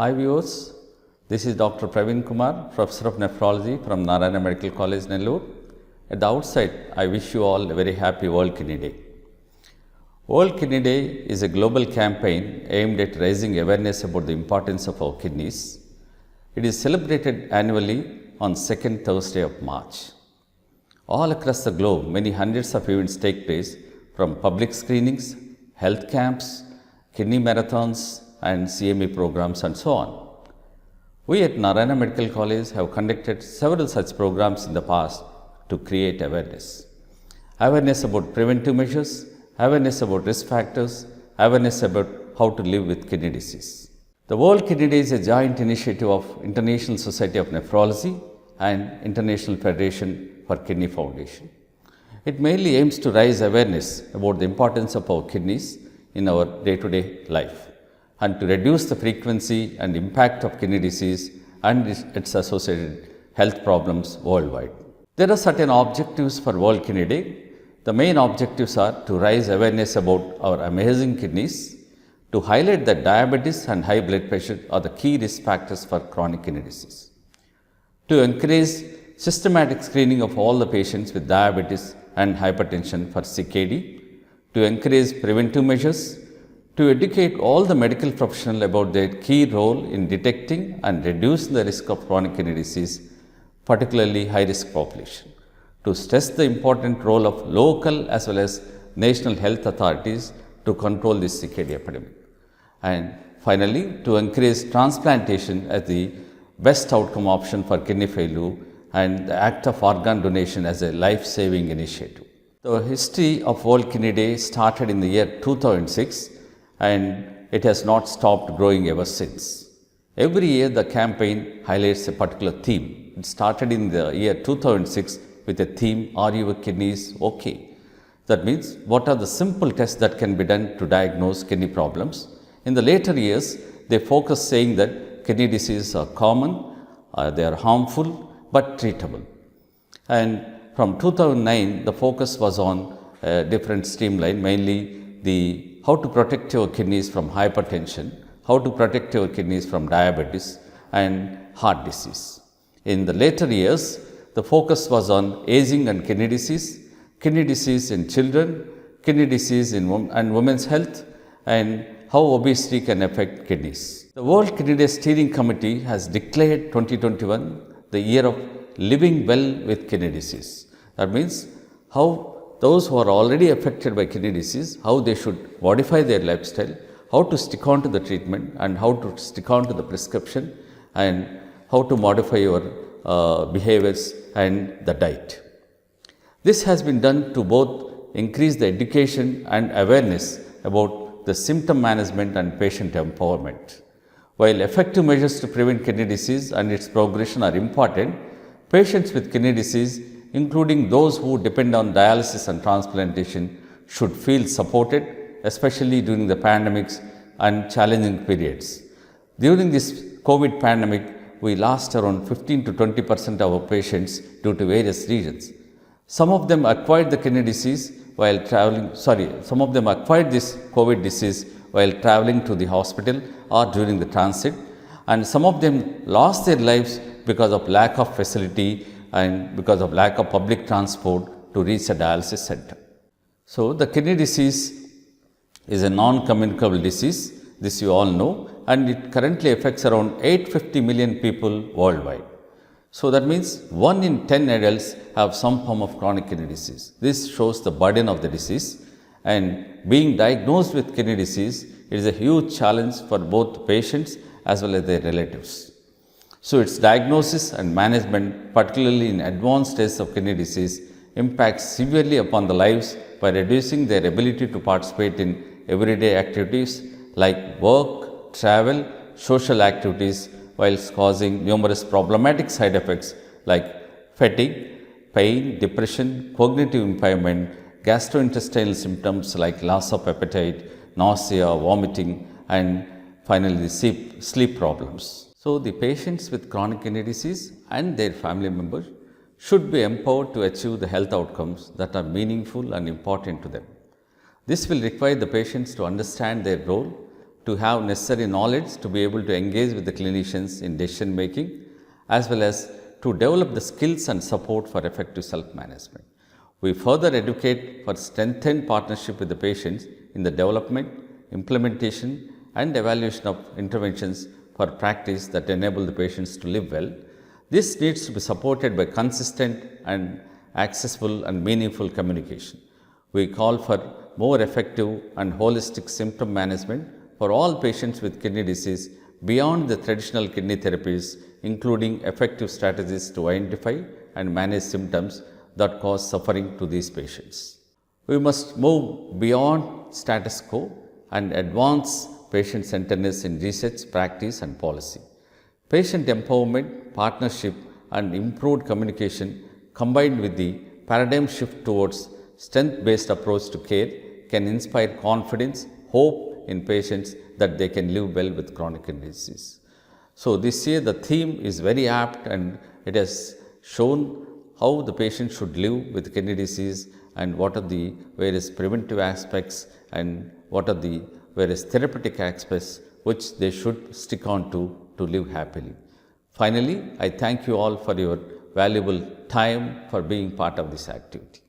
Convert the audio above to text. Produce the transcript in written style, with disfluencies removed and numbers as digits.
Hi viewers, this is Dr. Praveen Kumar, Professor of Nephrology from Narayana Medical College, Nellore. At the outset, I wish you all a very happy World Kidney Day. World Kidney Day is a global campaign aimed at raising awareness about the importance of our kidneys. It is celebrated annually on second Thursday of March. All across the globe, many hundreds of events take place, from public screenings, health camps, kidney marathons, and CME programs and so on. We at Narayana Medical College have conducted several such programs in the past to create awareness. Awareness about preventive measures, awareness about risk factors, awareness about how to live with kidney disease. The World Kidney Day is a joint initiative of International Society of Nephrology and International Federation for Kidney Foundation. It mainly aims to raise awareness about the importance of our kidneys in our day-to-day life, and to reduce the frequency and impact of kidney disease and its associated health problems worldwide. There are certain objectives for World Kidney Day. The main objectives are to raise awareness about our amazing kidneys, to highlight that diabetes and high blood pressure are the key risk factors for chronic kidney disease, to encourage systematic screening of all the patients with diabetes and hypertension for CKD, to encourage preventive measures, to educate all the medical professionals about their key role in detecting and reducing the risk of chronic kidney disease, particularly high-risk population, to stress the important role of local as well as national health authorities to control this CKD epidemic, and finally to encourage transplantation as the best outcome option for kidney failure and the act of organ donation as a life-saving initiative. The history of World Kidney Day started in the year 2006, and it has not stopped growing ever since. Every year the campaign highlights a particular theme. It started in the year 2006 with a theme, "Are your kidneys okay?" That means, what are the simple tests that can be done to diagnose kidney problems? In the later years, they focus saying that kidney diseases are common, they are harmful but treatable. And from 2009, the focus was on a different streamline, mainly how to protect your kidneys from hypertension, how to protect your kidneys from diabetes and heart disease. In the later years, the focus was on aging and kidney disease in children, kidney disease in and women's health, and how obesity can affect kidneys. The World Kidney Day Steering Committee has declared 2021 the year of living well with kidney disease. That means how those who are already affected by kidney disease, how they should modify their lifestyle, how to stick on to the treatment and how to stick on to the prescription, and how to modify your behaviors and the diet. This has been done to both increase the education and awareness about the symptom management and patient empowerment. While effective measures to prevent kidney disease and its progression are important, patients with kidney disease, including those who depend on dialysis and transplantation, should feel supported, especially during the pandemics and challenging periods. During this COVID pandemic, we lost around 15 to 20% of our patients due to various reasons. Some of them acquired the kidney disease while traveling, some of them acquired this COVID disease while traveling to the hospital or during the transit, and some of them lost their lives because of lack of facility and because of lack of public transport to reach a dialysis center. So, the kidney disease is a non-communicable disease, this you all know, and it currently affects around 850 million people worldwide. So, that means 1 in 10 adults have some form of chronic kidney disease. This shows the burden of the disease, and being diagnosed with kidney disease is a huge challenge for both patients as well as their relatives. So, its diagnosis and management, particularly in advanced stages of kidney disease, impacts severely upon the lives by reducing their ability to participate in everyday activities like work, travel, social activities, whilst causing numerous problematic side effects like fatigue, pain, depression, cognitive impairment, gastrointestinal symptoms like loss of appetite, nausea, vomiting, and finally sleep problems. So, the patients with chronic kidney disease and their family members should be empowered to achieve the health outcomes that are meaningful and important to them. This will require the patients to understand their role, to have necessary knowledge to be able to engage with the clinicians in decision making, as well as to develop the skills and support for effective self-management. We further educate for strengthened partnership with the patients in the development, implementation and evaluation of interventions for practice that enable the patients to live well. This needs to be supported by consistent and accessible and meaningful communication. We call for more effective and holistic symptom management for all patients with kidney disease beyond the traditional kidney therapies, including effective strategies to identify and manage symptoms that cause suffering to these patients. We must move beyond status quo and advance patient centeredness in research, practice and policy. Patient empowerment, partnership and improved communication combined with the paradigm shift towards strength-based approach to care can inspire confidence, hope in patients that they can live well with chronic kidney disease. So this year the theme is very apt and it has shown how the patient should live with kidney disease and what are the various preventive aspects and what are the various therapeutic aspects which they should stick on to live happily. Finally, I thank you all for your valuable time for being part of this activity.